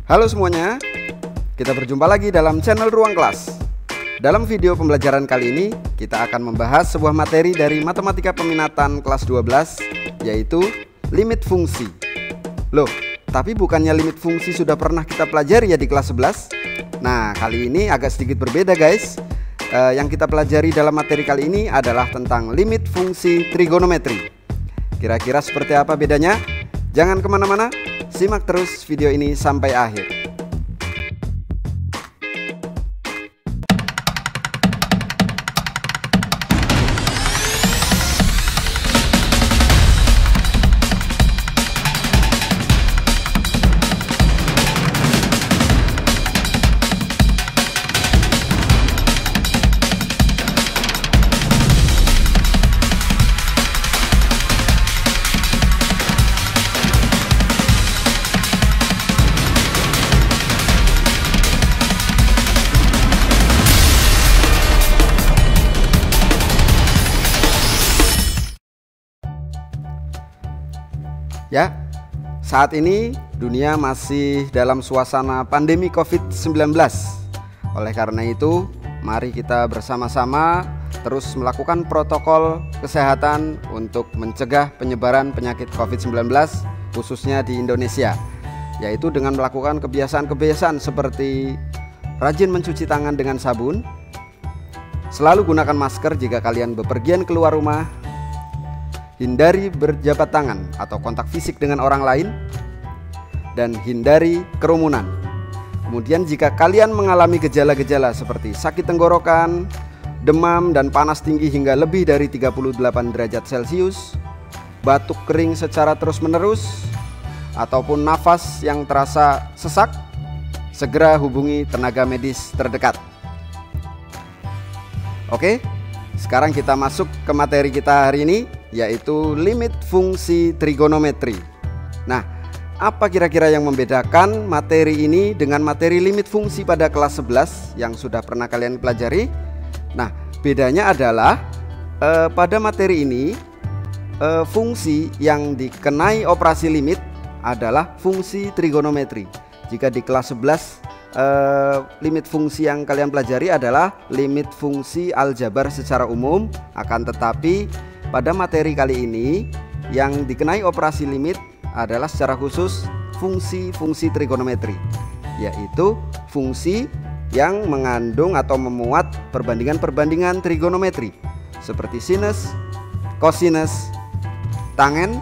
Halo semuanya, kita berjumpa lagi dalam channel Ruang Kelas. Dalam video pembelajaran kali ini, kita akan membahas sebuah materi dari Matematika Peminatan kelas 12, yaitu limit fungsi. Loh, tapi bukannya limit fungsi sudah pernah kita pelajari ya di kelas 11? Nah, kali ini agak sedikit berbeda guys. Yang kita pelajari dalam materi kali ini adalah tentang limit fungsi trigonometri. Kira-kira seperti apa bedanya? Jangan kemana-mana, simak terus video ini sampai akhir. Ya, saat ini dunia masih dalam suasana pandemi COVID-19. Oleh karena itu, mari kita bersama-sama terus melakukan protokol kesehatan untuk mencegah penyebaran penyakit COVID-19 khususnya di Indonesia, yaitu dengan melakukan kebiasaan-kebiasaan seperti rajin mencuci tangan dengan sabun, selalu gunakan masker jika kalian bepergian keluar rumah, hindari berjabat tangan atau kontak fisik dengan orang lain, dan hindari kerumunan. Kemudian jika kalian mengalami gejala-gejala seperti sakit tenggorokan, demam dan panas tinggi hingga lebih dari 38 derajat Celcius, batuk kering secara terus-menerus, ataupun nafas yang terasa sesak, segera hubungi tenaga medis terdekat. Oke, sekarang kita masuk ke materi kita hari ini, yaitu limit fungsi trigonometri. Nah, apa kira-kira yang membedakan materi ini dengan materi limit fungsi pada kelas 11 yang sudah pernah kalian pelajari? Nah, bedanya adalah pada materi ini fungsi yang dikenai operasi limit adalah fungsi trigonometri. Jika di kelas 11 limit fungsi yang kalian pelajari adalah limit fungsi aljabar secara umum, akan tetapi pada materi kali ini yang dikenai operasi limit adalah secara khusus fungsi-fungsi trigonometri, yaitu fungsi yang mengandung atau memuat perbandingan-perbandingan trigonometri seperti sinus, kosinus, tangen,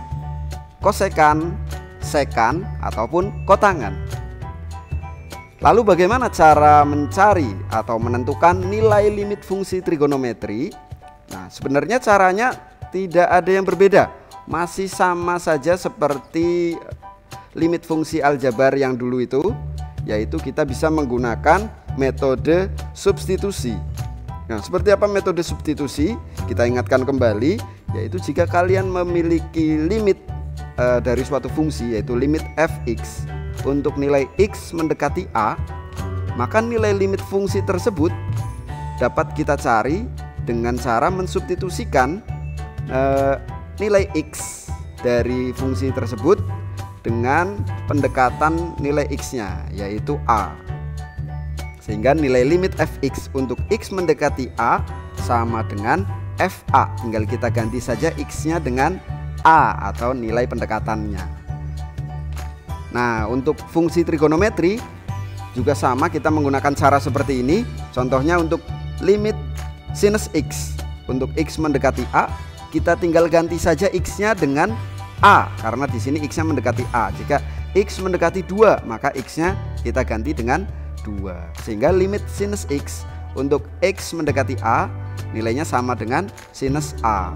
kosekan, sekan, ataupun kotangan. Lalu bagaimana cara mencari atau menentukan nilai limit fungsi trigonometri? Nah, sebenarnya caranya tidak ada yang berbeda, masih sama saja seperti limit fungsi aljabar yang dulu itu, yaitu kita bisa menggunakan metode substitusi. Nah, seperti apa metode substitusi? Kita ingatkan kembali, yaitu jika kalian memiliki limit dari suatu fungsi, yaitu limit fx untuk nilai x mendekati a, maka nilai limit fungsi tersebut dapat kita cari dengan cara mensubstitusikan nilai x dari fungsi tersebut dengan pendekatan nilai x-nya, yaitu a. Sehingga nilai limit fx untuk x mendekati a sama dengan fa. Tinggal kita ganti saja x-nya dengan a atau nilai pendekatannya. Nah, untuk fungsi trigonometri juga sama, kita menggunakan cara seperti ini. Contohnya untuk limit sinus x untuk x mendekati a, kita tinggal ganti saja x-nya dengan a karena di sini x-nya mendekati a. Jika x mendekati 2, maka x-nya kita ganti dengan 2. Sehingga limit sinus x untuk x mendekati a nilainya sama dengan sinus a.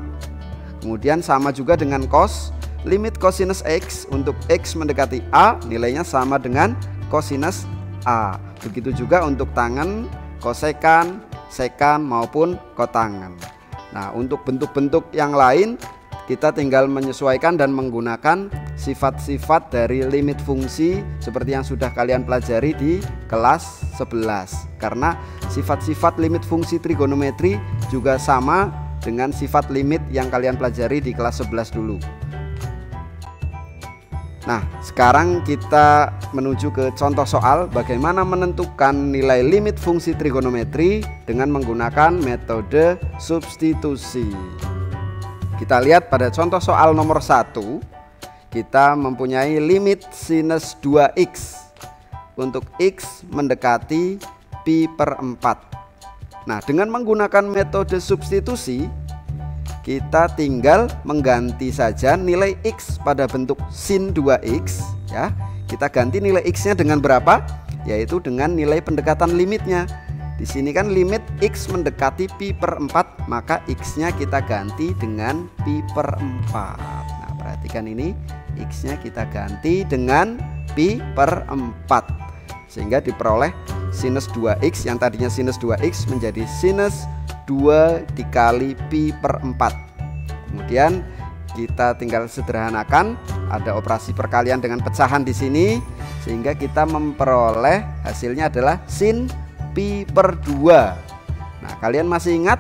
Kemudian sama juga dengan cos, limit cosinus x untuk x mendekati a nilainya sama dengan cosinus a. Begitu juga untuk tangen, kosekan, sekan maupun kotangan. Nah, untuk bentuk-bentuk yang lain kita tinggal menyesuaikan dan menggunakan sifat-sifat dari limit fungsi seperti yang sudah kalian pelajari di kelas 11. Karena sifat-sifat limit fungsi trigonometri juga sama dengan sifat limit yang kalian pelajari di kelas 11 dulu. Nah, sekarang kita menuju ke contoh soal bagaimana menentukan nilai limit fungsi trigonometri dengan menggunakan metode substitusi. Kita lihat pada contoh soal nomor 1, kita mempunyai limit sinus 2x untuk x mendekati pi per 4. Nah, dengan menggunakan metode substitusi, kita tinggal mengganti saja nilai x pada bentuk sin 2x ya. Kita ganti nilai x-nya dengan berapa? Yaitu dengan nilai pendekatan limitnya. Di sini kan limit x mendekati pi per 4, maka x-nya kita ganti dengan pi per 4. Nah, perhatikan ini, x-nya kita ganti dengan pi per 4. Sehingga diperoleh sinus 2x yang tadinya sinus 2x menjadi sinus 2 dikali pi per 4. Kemudian kita tinggal sederhanakan, ada operasi perkalian dengan pecahan di sini, sehingga kita memperoleh hasilnya adalah sin pi per 2. Nah, kalian masih ingat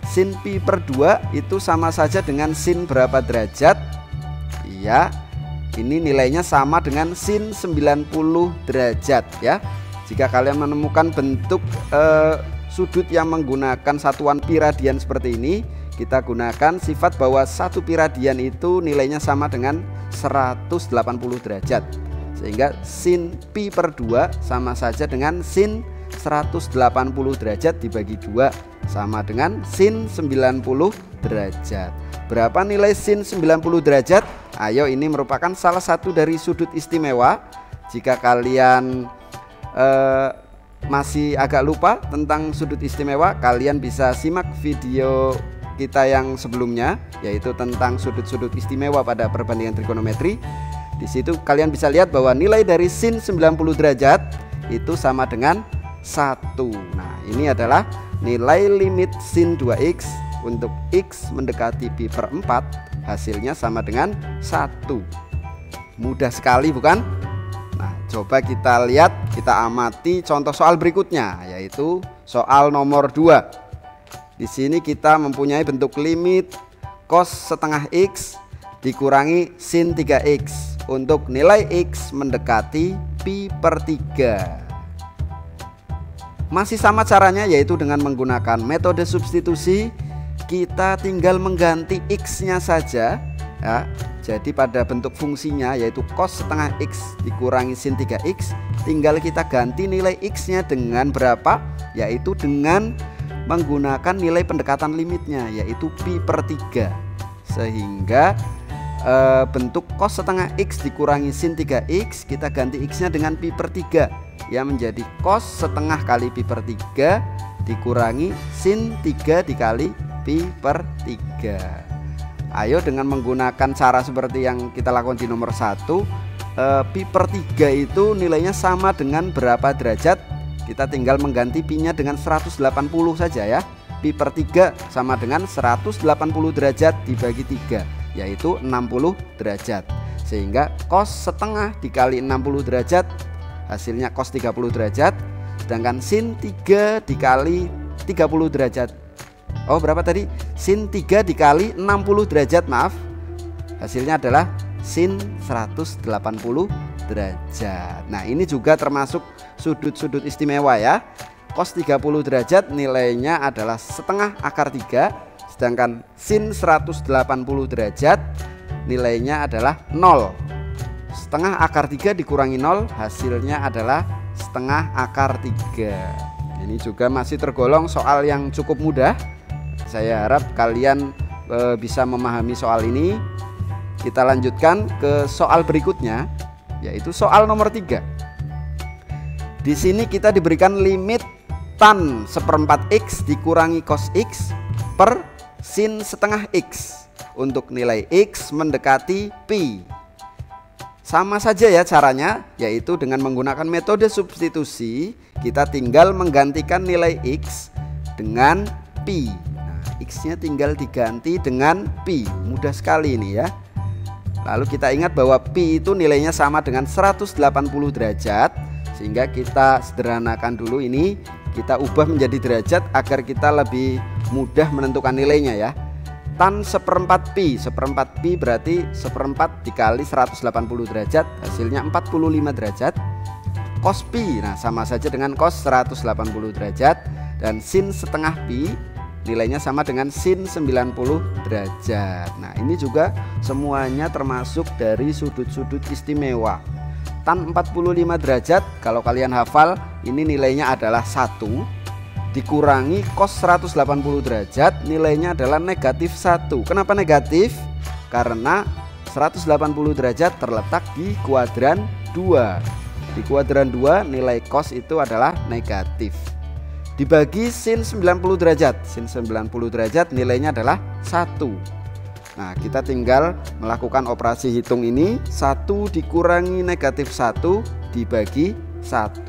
sin pi per 2 itu sama saja dengan sin berapa derajat? Iya, ini nilainya sama dengan sin 90 derajat ya. Jika kalian menemukan bentuk sudut yang menggunakan satuan pi radian seperti ini, kita gunakan sifat bahwa satu pi radian itu nilainya sama dengan 180 derajat, sehingga sin pi per 2 sama saja dengan sin 180 derajat dibagi 2 sama dengan sin 90 derajat. Berapa nilai sin 90 derajat? Ayo, ini merupakan salah satu dari sudut istimewa. Jika kalian masih agak lupa tentang sudut istimewa, kalian bisa simak video kita yang sebelumnya, yaitu tentang sudut-sudut istimewa pada perbandingan trigonometri. Di situ kalian bisa lihat bahwa nilai dari sin 90 derajat itu sama dengan 1. Nah, ini adalah nilai limit sin 2x untuk x mendekati pi per 4, hasilnya sama dengan 1. Mudah sekali bukan? Nah, coba kita lihat, kita amati contoh soal berikutnya, yaitu soal nomor 2. Di sini kita mempunyai bentuk limit cos setengah x dikurangi sin 3x untuk nilai x mendekati pi per 3. Masih sama caranya, yaitu dengan menggunakan metode substitusi. Kita tinggal mengganti x-nya saja ya. Jadi pada bentuk fungsinya yaitu cos setengah x dikurangi sin 3x, tinggal kita ganti nilai x-nya dengan berapa? Yaitu dengan menggunakan nilai pendekatan limitnya, yaitu pi per 3. Sehingga bentuk cos setengah x dikurangi sin 3x, kita ganti x-nya dengan pi per 3, yang menjadi cos setengah kali pi per 3 dikurangi sin 3 dikali pi per 3. Ayo, dengan menggunakan cara seperti yang kita lakukan di nomor 1, pi per 3 itu nilainya sama dengan berapa derajat? Kita tinggal mengganti pi-nya dengan 180 saja ya. Pi per 3 sama dengan 180 derajat dibagi 3, yaitu 60 derajat. Sehingga cos setengah dikali 60 derajat hasilnya cos 30 derajat, sedangkan sin 3 dikali 30 derajat, berapa tadi? Sin 3 dikali 60 derajat, maaf, hasilnya adalah sin 180 derajat. Nah, ini juga termasuk sudut-sudut istimewa ya. Cos 30 derajat nilainya adalah setengah akar 3, sedangkan sin 180 derajat nilainya adalah 0. Setengah akar 3 dikurangi 0 hasilnya adalah setengah akar 3. Ini juga masih tergolong soal yang cukup mudah. Saya harap kalian bisa memahami soal ini. Kita lanjutkan ke soal berikutnya, yaitu soal nomor 3. Di sini kita diberikan limit tan seperempat x dikurangi cos x per sin setengah x untuk nilai x mendekati pi. Sama saja ya caranya, yaitu dengan menggunakan metode substitusi. Kita tinggal menggantikan nilai x dengan pi. Nah, x-nya tinggal diganti dengan pi. Mudah sekali ini ya. Lalu kita ingat bahwa pi itu nilainya sama dengan 180 derajat, sehingga kita sederhanakan dulu ini, kita ubah menjadi derajat agar kita lebih mudah menentukan nilainya ya. tan seperempat pi. Seperempat pi berarti seperempat dikali 180 derajat, hasilnya 45 derajat. Cos pi, nah sama saja dengan cos 180 derajat. Dan sin setengah pi nilainya sama dengan sin 90 derajat. Nah ini juga semuanya termasuk dari sudut-sudut istimewa. Tan 45 derajat, kalau kalian hafal ini nilainya adalah 1, dikurangi cos 180 derajat nilainya adalah negatif 1. Kenapa negatif? Karena 180 derajat terletak di kuadran 2. Di kuadran 2 nilai cos itu adalah negatif. Dibagi sin 90 derajat. Sin 90 derajat nilainya adalah 1. Nah kita tinggal melakukan operasi hitung ini. 1 dikurangi negatif 1 dibagi 1.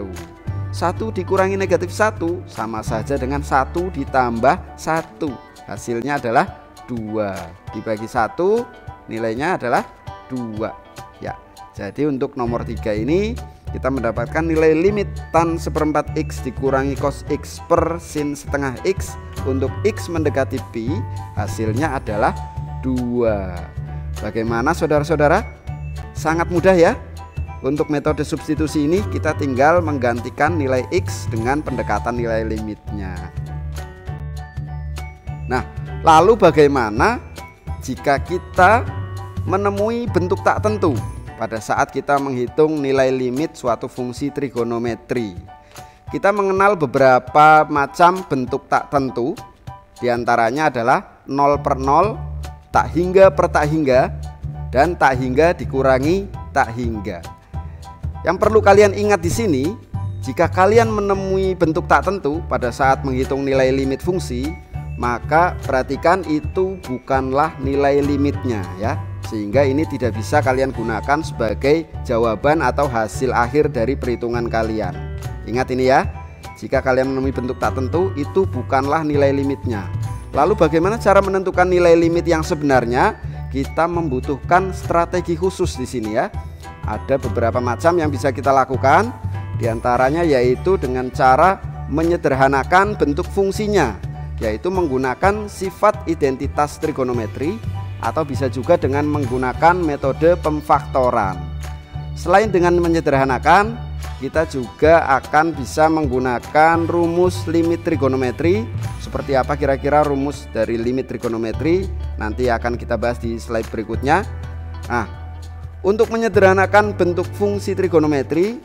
1 dikurangi negatif 1 sama saja dengan 1 ditambah 1. Hasilnya adalah 2. Dibagi 1 nilainya adalah 2 ya. Jadi untuk nomor 3 ini kita mendapatkan nilai limit tan seperempat X dikurangi cos X per sin setengah X. Untuk X mendekati pi hasilnya adalah 2. Bagaimana saudara-saudara? Sangat mudah ya. Untuk metode substitusi ini kita tinggal menggantikan nilai X dengan pendekatan nilai limitnya. Nah lalu bagaimana jika kita menemui bentuk tak tentu pada saat kita menghitung nilai limit suatu fungsi trigonometri? Kita mengenal beberapa macam bentuk tak tentu. Di antaranya adalah 0 per 0, tak hingga per tak hingga, dan tak hingga dikurangi tak hingga. Yang perlu kalian ingat di sini, jika kalian menemui bentuk tak tentu pada saat menghitung nilai limit fungsi, maka perhatikan itu bukanlah nilai limitnya ya. Sehingga ini tidak bisa kalian gunakan sebagai jawaban atau hasil akhir dari perhitungan kalian. Ingat ini ya, jika kalian menemui bentuk tak tentu itu bukanlah nilai limitnya. Lalu bagaimana cara menentukan nilai limit yang sebenarnya? Kita membutuhkan strategi khusus di sini ya. Ada beberapa macam yang bisa kita lakukan. Di antaranya yaitu dengan cara menyederhanakan bentuk fungsinya, yaitu menggunakan sifat identitas trigonometri, atau bisa juga dengan menggunakan metode pemfaktoran. Selain dengan menyederhanakan, kita juga akan bisa menggunakan rumus limit trigonometri. Seperti apa kira-kira rumus dari limit trigonometri? Nanti akan kita bahas di slide berikutnya. Nah, untuk menyederhanakan bentuk fungsi trigonometri,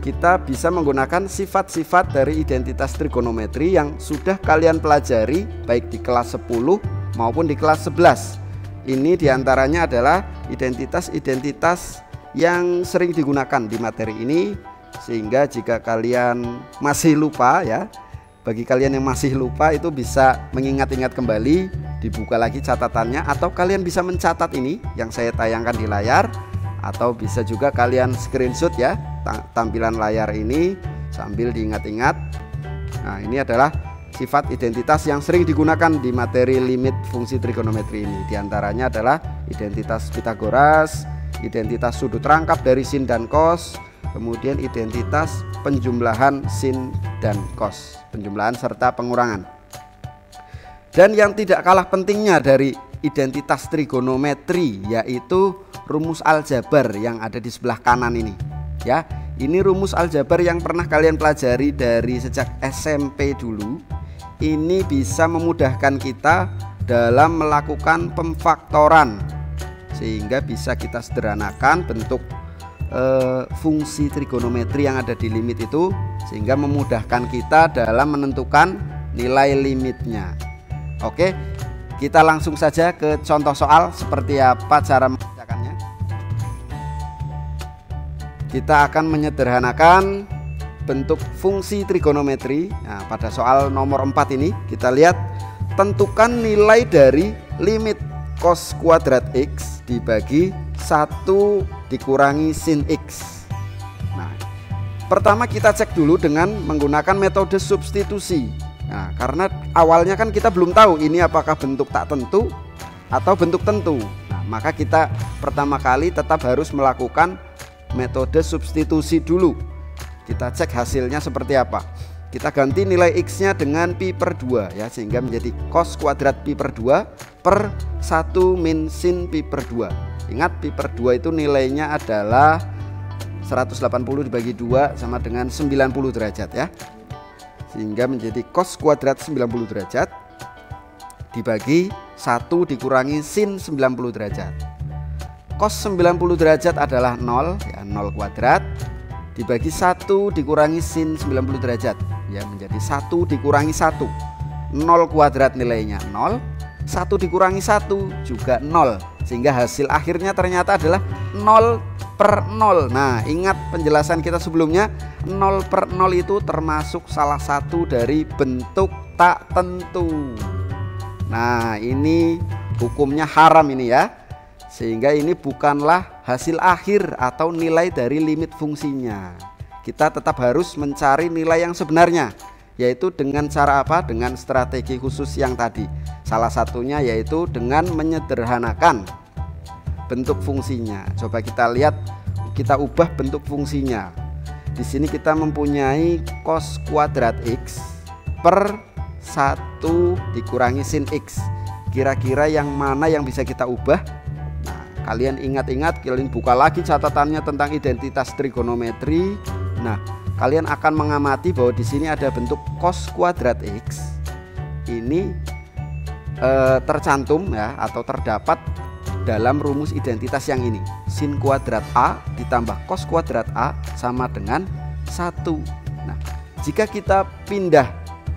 kita bisa menggunakan sifat-sifat dari identitas trigonometri yang sudah kalian pelajari baik di kelas 10 maupun di kelas 11. Ini diantaranya adalah identitas-identitas yang sering digunakan di materi ini, sehingga jika kalian masih lupa ya, bagi kalian yang masih lupa itu bisa mengingat-ingat kembali, dibuka lagi catatannya, atau kalian bisa mencatat ini yang saya tayangkan di layar, atau bisa juga kalian screenshot ya tampilan layar ini sambil diingat-ingat. Nah ini adalah sifat identitas yang sering digunakan di materi limit fungsi trigonometri ini. Di antaranya adalah identitas Pythagoras, identitas sudut rangkap dari sin dan cos, kemudian identitas penjumlahan sin dan cos, penjumlahan serta pengurangan. Dan yang tidak kalah pentingnya dari identitas trigonometri yaitu rumus aljabar yang ada di sebelah kanan ini ya. Ini rumus aljabar yang pernah kalian pelajari dari sejak SMP dulu. Ini bisa memudahkan kita dalam melakukan pemfaktoran, sehingga bisa kita sederhanakan bentuk fungsi trigonometri yang ada di limit itu, sehingga memudahkan kita dalam menentukan nilai limitnya. Oke, kita langsung saja ke contoh soal seperti apa cara mengerjakannya. Kita akan menyederhanakan bentuk fungsi trigonometri. Nah, pada soal nomor 4 ini kita lihat, tentukan nilai dari limit cos kuadrat X dibagi 1 dikurangi sin X. Nah, pertama kita cek dulu dengan menggunakan metode substitusi. Nah, karena awalnya kan kita belum tahu ini apakah bentuk tak tentu atau bentuk tentu. Nah, maka kita pertama kali tetap harus melakukan metode substitusi dulu. Kita cek hasilnya seperti apa. Kita ganti nilai X nya dengan pi per 2 ya, sehingga menjadi cos kuadrat pi per 2 per 1 min sin pi per 2. Ingat pi per 2 itu nilainya adalah 180 dibagi 2 sama dengan 90 derajat ya. Sehingga menjadi cos kuadrat 90 derajat dibagi 1 dikurangi sin 90 derajat. Cos 90 derajat adalah 0 ya, 0 kuadrat dibagi 1 dikurangi sin 90 derajat ya, menjadi 1 dikurangi 1. 0 kuadrat nilainya 0, 1 dikurangi 1 juga 0, sehingga hasil akhirnya ternyata adalah 0 per 0. Nah, ingat penjelasan kita sebelumnya, 0 per 0 itu termasuk salah satu dari bentuk tak tentu. Nah, ini hukumnya haram ini ya, sehingga ini bukanlah hasil akhir atau nilai dari limit fungsinya. Kita tetap harus mencari nilai yang sebenarnya, yaitu dengan cara apa? Dengan strategi khusus yang tadi. Salah satunya yaitu dengan menyederhanakan bentuk fungsinya. Coba kita lihat, kita ubah bentuk fungsinya. Di sini kita mempunyai cos kuadrat x per 1 dikurangi sin x. Kira-kira yang mana yang bisa kita ubah? Nah, kalian ingat-ingat, kalian buka lagi catatannya tentang identitas trigonometri. Nah, kalian akan mengamati bahwa di sini ada bentuk cos kuadrat x. Ini tercantum ya, atau terdapat dalam rumus identitas yang ini. Sin kuadrat a ditambah cos kuadrat a sama dengan 1. Nah, jika kita pindah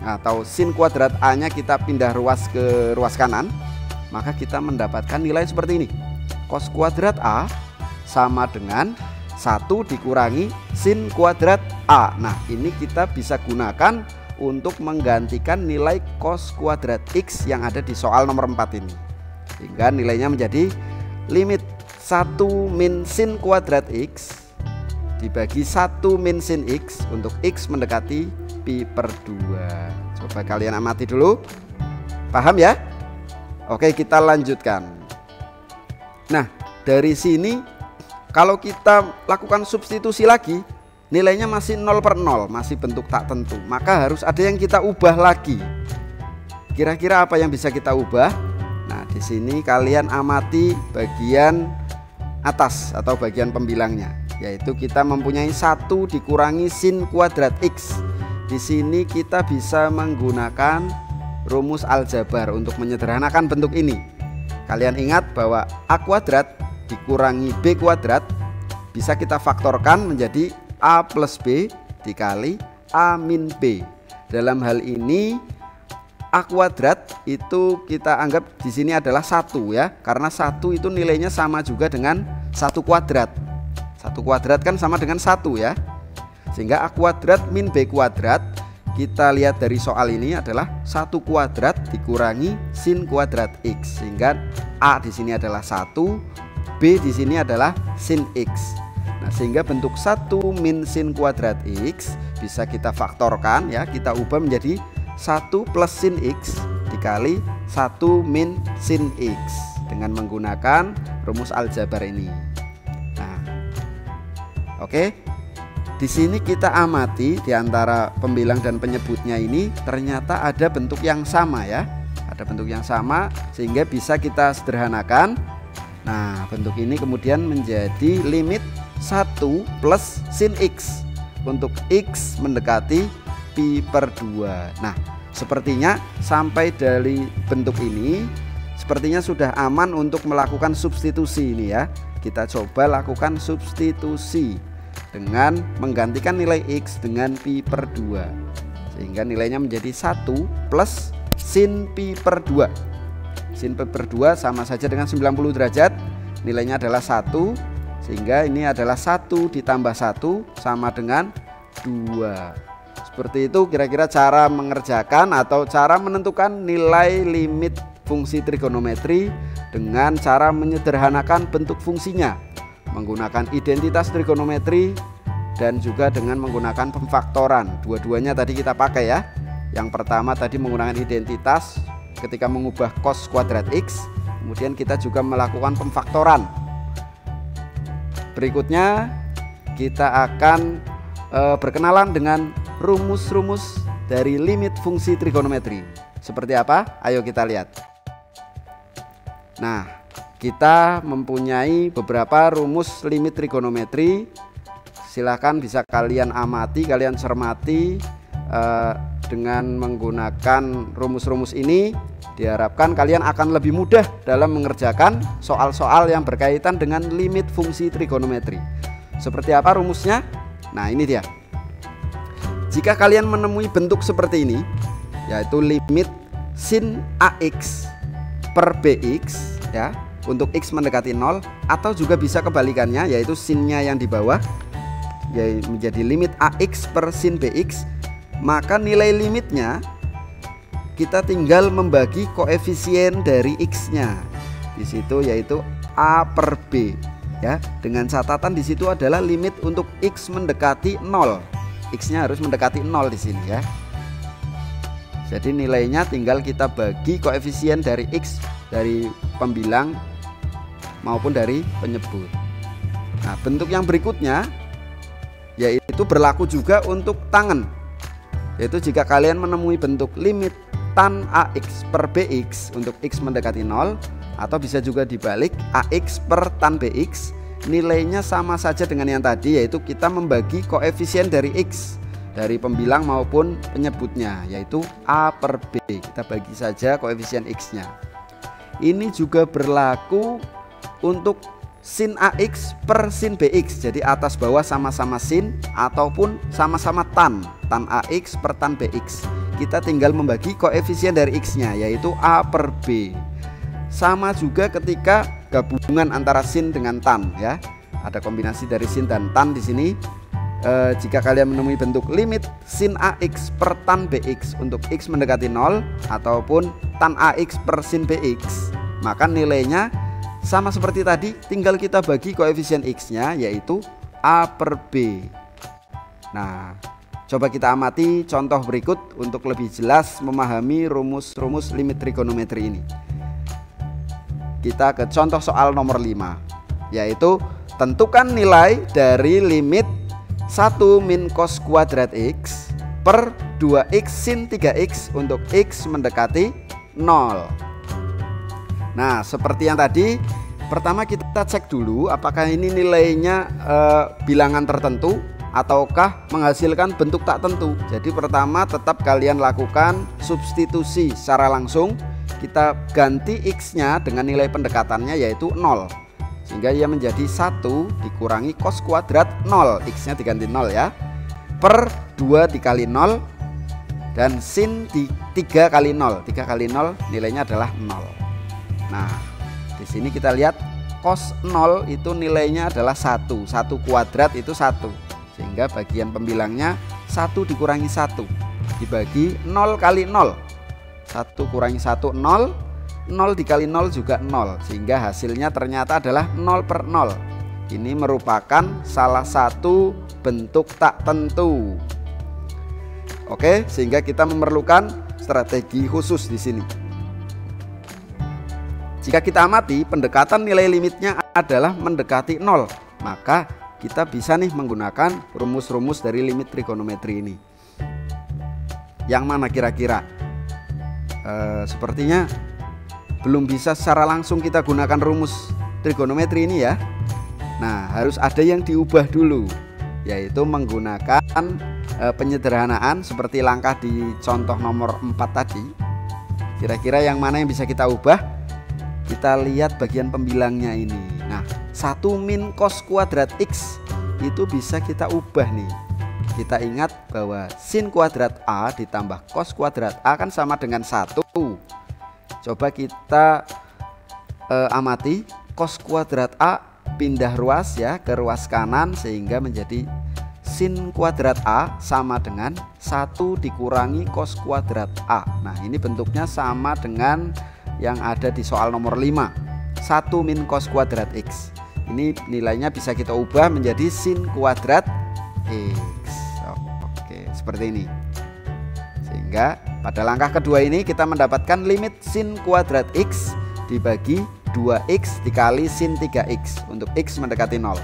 atau sin kuadrat a nya kita pindah ruas ke ruas kanan, maka kita mendapatkan nilai seperti ini. Cos kuadrat a sama dengan 1 dikurangi sin kuadrat a. Nah, ini kita bisa gunakan untuk menggantikan nilai cos kuadrat x yang ada di soal nomor 4 ini. Sehingga nilainya menjadi limit 1 min sin kuadrat x dibagi 1 min sin x untuk x mendekati pi per 2. Coba kalian amati dulu. Paham ya? Oke, kita lanjutkan. Nah, dari sini kalau kita lakukan substitusi lagi, nilainya masih 0 per 0, masih bentuk tak tentu. Maka harus ada yang kita ubah lagi. Kira-kira apa yang bisa kita ubah? Nah, di sini kalian amati bagian atas atau bagian pembilangnya, yaitu kita mempunyai 1 dikurangi sin kuadrat x. Di sini kita bisa menggunakan rumus aljabar untuk menyederhanakan bentuk ini. Kalian ingat bahwa a kuadrat dikurangi b kuadrat bisa kita faktorkan menjadi a plus b dikali a min b. Dalam hal ini a kuadrat itu kita anggap di sini adalah 1 ya, karena 1 itu nilainya sama juga dengan 1 kuadrat. 1 kuadrat kan sama dengan 1 ya. Sehingga a kuadrat min b kuadrat, kita lihat dari soal ini adalah 1 kuadrat dikurangi sin kuadrat x, sehingga a di sini adalah 1, b di sini adalah sin x. Nah, sehingga bentuk 1 min sin kuadrat x bisa kita faktorkan ya, kita ubah menjadi 1 plus sin x dikali 1 min sin x dengan menggunakan rumus aljabar ini. Nah, oke. Di sini kita amati di antara pembilang dan penyebutnya ini ternyata ada bentuk yang sama ya. Ada bentuk yang sama sehingga bisa kita sederhanakan. Nah, bentuk ini kemudian menjadi limit 1 plus sin x untuk x mendekati pi per 2. Nah, sepertinya sampai dari bentuk ini sepertinya sudah aman untuk melakukan substitusi ini ya. Kita coba lakukan substitusi dengan menggantikan nilai x dengan pi per 2, sehingga nilainya menjadi 1 plus sin pi per 2. Sin pi per 2 sama saja dengan 90 derajat, nilainya adalah 1, sehingga ini adalah 1 ditambah 1 sama dengan 2. Seperti itu kira-kira cara mengerjakan atau cara menentukan nilai limit fungsi trigonometri dengan cara menyederhanakan bentuk fungsinya menggunakan identitas trigonometri dan juga dengan menggunakan pemfaktoran. Dua-duanya tadi kita pakai ya. Yang pertama tadi menggunakan identitas ketika mengubah cos kuadrat x, kemudian kita juga melakukan pemfaktoran. Berikutnya kita akan berkenalan dengan rumus-rumus dari limit fungsi trigonometri. Seperti apa? Ayo kita lihat. Nah, kita mempunyai beberapa rumus limit trigonometri. Silahkan bisa kalian amati, kalian cermati. Dengan menggunakan rumus-rumus ini diharapkan kalian akan lebih mudah dalam mengerjakan soal-soal yang berkaitan dengan limit fungsi trigonometri. Seperti apa rumusnya? Nah, ini dia. Jika kalian menemui bentuk seperti ini, yaitu limit sin AX per BX ya, untuk X mendekati 0, atau juga bisa kebalikannya, yaitu sinnya yang di bawah yaitu menjadi limit AX per sin BX, maka nilai limitnya kita tinggal membagi koefisien dari X-nya di situ, yaitu A per B ya, dengan catatan di situ adalah limit untuk X mendekati 0. X-nya harus mendekati 0 di sini ya. Jadi nilainya tinggal kita bagi koefisien dari X, dari pembilang maupun dari penyebut. Nah, bentuk yang berikutnya yaitu berlaku juga untuk tangen, yaitu jika kalian menemui bentuk limit tan AX per BX untuk X mendekati 0, atau bisa juga dibalik AX per tan BX, nilainya sama saja dengan yang tadi, yaitu kita membagi koefisien dari X, dari pembilang maupun penyebutnya, yaitu A per B. Kita bagi saja koefisien X-nya. Ini juga berlaku untuk sin AX per sin BX, jadi atas bawah sama-sama sin ataupun sama-sama tan AX per tan BX. Kita tinggal membagi koefisien dari X-nya, yaitu A per B. Sama juga ketika gabungan antara sin dengan tan ya. Ada kombinasi dari sin dan tan di sini. Jika kalian menemui bentuk limit sin AX per tan BX untuk X mendekati 0 ataupun tan AX per sin BX, maka nilainya sama seperti tadi, tinggal kita bagi koefisien X-nya, yaitu A per B. Nah, coba kita amati contoh berikut untuk lebih jelas memahami rumus-rumus limit trigonometri ini. Kita ke contoh soal nomor 5, yaitu tentukan nilai dari limit 1 min cos kuadrat X per 2X sin 3X untuk X mendekati 0. Nah, seperti yang tadi, pertama kita cek dulu apakah ini nilainya bilangan tertentu ataukah menghasilkan bentuk tak tentu. Jadi pertama tetap kalian lakukan substitusi secara langsung. Kita ganti X-nya dengan nilai pendekatannya yaitu 0, sehingga ia menjadi 1 dikurangi cos kuadrat 0, X-nya diganti 0 ya, per 2 dikali 0 dan sin 3 kali 0. 3 kali 0 nilainya adalah 0. Nah, di sini kita lihat cos 0 itu nilainya adalah 1 kuadrat itu 1, sehingga bagian pembilangnya 1 dikurangi 1 dibagi 0 kali 0. 1 kurangi 1 0, 0 dikali 0 juga 0, sehingga hasilnya ternyata adalah 0 per 0. Ini merupakan salah satu bentuk tak tentu. Oke, sehingga kita memerlukan strategi khusus di sini. Jika kita amati pendekatan nilai limitnya adalah mendekati 0, maka kita bisa nih menggunakan rumus-rumus dari limit trigonometri ini. Yang mana kira-kira? Sepertinya belum bisa secara langsung kita gunakan rumus trigonometri ini ya. Nah, harus ada yang diubah dulu, yaitu menggunakan penyederhanaan seperti langkah di contoh nomor 4 tadi. Kira-kira yang mana yang bisa kita ubah? Kita lihat bagian pembilangnya ini. Nah, 1 min cos kuadrat X itu bisa kita ubah nih. Kita ingat bahwa sin kuadrat A ditambah cos kuadrat A kan sama dengan 1. Coba kita amati, cos kuadrat A pindah ruas ya ke ruas kanan, sehingga menjadi sin kuadrat A sama dengan 1 dikurangi cos kuadrat A. Nah, ini bentuknya sama dengan yang ada di soal nomor 5, 1 min cos kuadrat X. Ini nilainya bisa kita ubah menjadi sin kuadrat X. Oke, seperti ini. Sehingga pada langkah kedua ini kita mendapatkan limit sin kuadrat X dibagi 2X dikali sin 3X untuk X mendekati 0.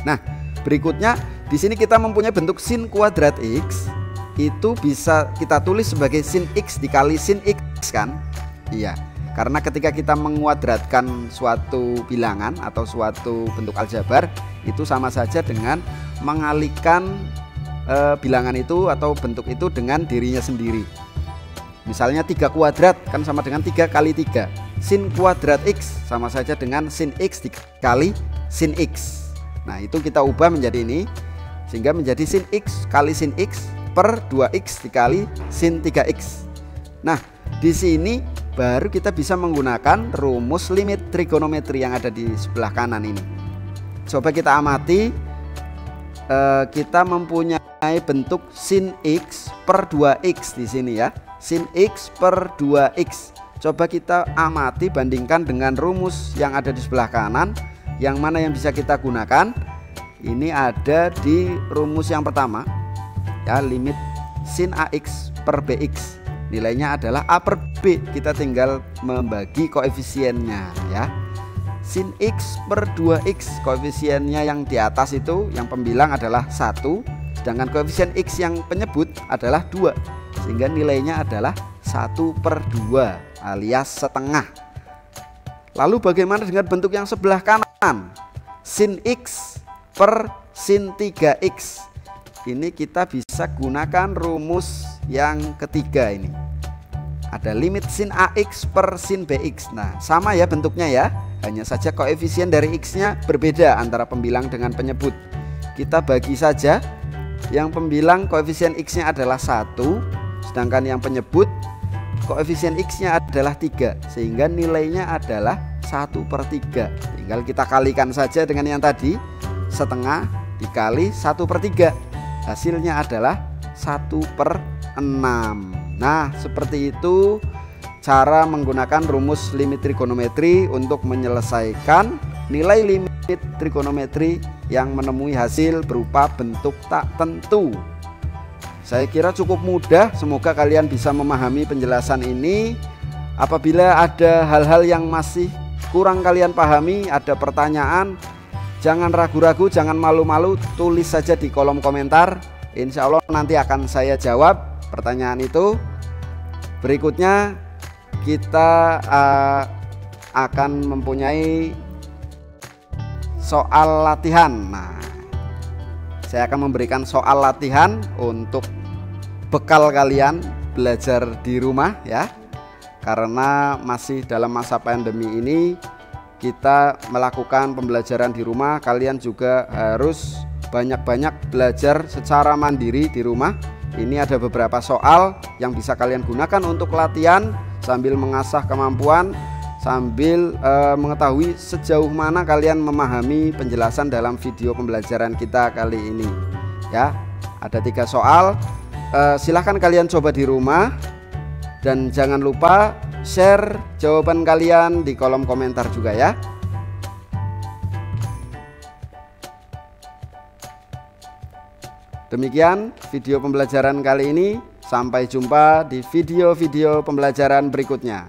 Nah, berikutnya di sini kita mempunyai bentuk sin kuadrat X, itu bisa kita tulis sebagai sin X dikali sin X kan? Iya. Karena ketika kita menguadratkan suatu bilangan atau suatu bentuk aljabar, itu sama saja dengan mengalihkan bilangan itu atau bentuk itu dengan dirinya sendiri. Misalnya 3 kuadrat kan sama dengan 3 kali 3. Sin kuadrat X sama saja dengan sin X dikali sin X. Nah itu kita ubah menjadi ini, sehingga menjadi sin X kali sin X per 2X dikali sin 3X. Nah di sini baru kita bisa menggunakan rumus limit trigonometri yang ada di sebelah kanan ini. Coba kita amati, kita mempunyai bentuk sin X per 2X di sini ya. Sin X per 2X. Coba kita amati, bandingkan dengan rumus yang ada di sebelah kanan. Yang mana yang bisa kita gunakan? Ini ada di rumus yang pertama ya, limit sin AX per BX. Nilainya adalah A per B. Kita tinggal membagi koefisiennya ya. Sin X per 2X, koefisiennya yang di atas itu yang pembilang adalah 1, sedangkan koefisien X yang penyebut adalah 2, sehingga nilainya adalah 1 per 2 alias setengah. Lalu bagaimana dengan bentuk yang sebelah kanan? Sin X per sin 3X. Ini kita bisa gunakan rumus yang ketiga ini. Ada limit sin AX per sin BX. Nah sama ya bentuknya ya, hanya saja koefisien dari X-nya berbeda antara pembilang dengan penyebut. Kita bagi saja, yang pembilang koefisien X-nya adalah 1, sedangkan yang penyebut koefisien X-nya adalah 3, sehingga nilainya adalah 1 per 3. Tinggal kita kalikan saja dengan yang tadi, setengah dikali 1 per 3, hasilnya adalah 1 per 6. Nah seperti itu cara menggunakan rumus limit trigonometri untuk menyelesaikan nilai limit trigonometri yang menemui hasil berupa bentuk tak tentu. Saya kira cukup mudah, semoga kalian bisa memahami penjelasan ini. Apabila ada hal-hal yang masih kurang kalian pahami, ada pertanyaan, jangan ragu-ragu, jangan malu-malu, tulis saja di kolom komentar. Insya Allah nanti akan saya jawab pertanyaan itu. Berikutnya kita akan mempunyai soal latihan. Nah, saya akan memberikan soal latihan untuk bekal kalian belajar di rumah ya. Karena masih dalam masa pandemi ini, kita melakukan pembelajaran di rumah. Kalian juga harus banyak-banyak belajar secara mandiri di rumah. Ini ada beberapa soal yang bisa kalian gunakan untuk latihan sambil mengasah kemampuan, sambil mengetahui sejauh mana kalian memahami penjelasan dalam video pembelajaran kita kali ini ya. Ada 3 soal, silahkan kalian coba di rumah, dan jangan lupa share jawaban kalian di kolom komentar juga ya. Demikian video pembelajaran kali ini, sampai jumpa di video-video pembelajaran berikutnya.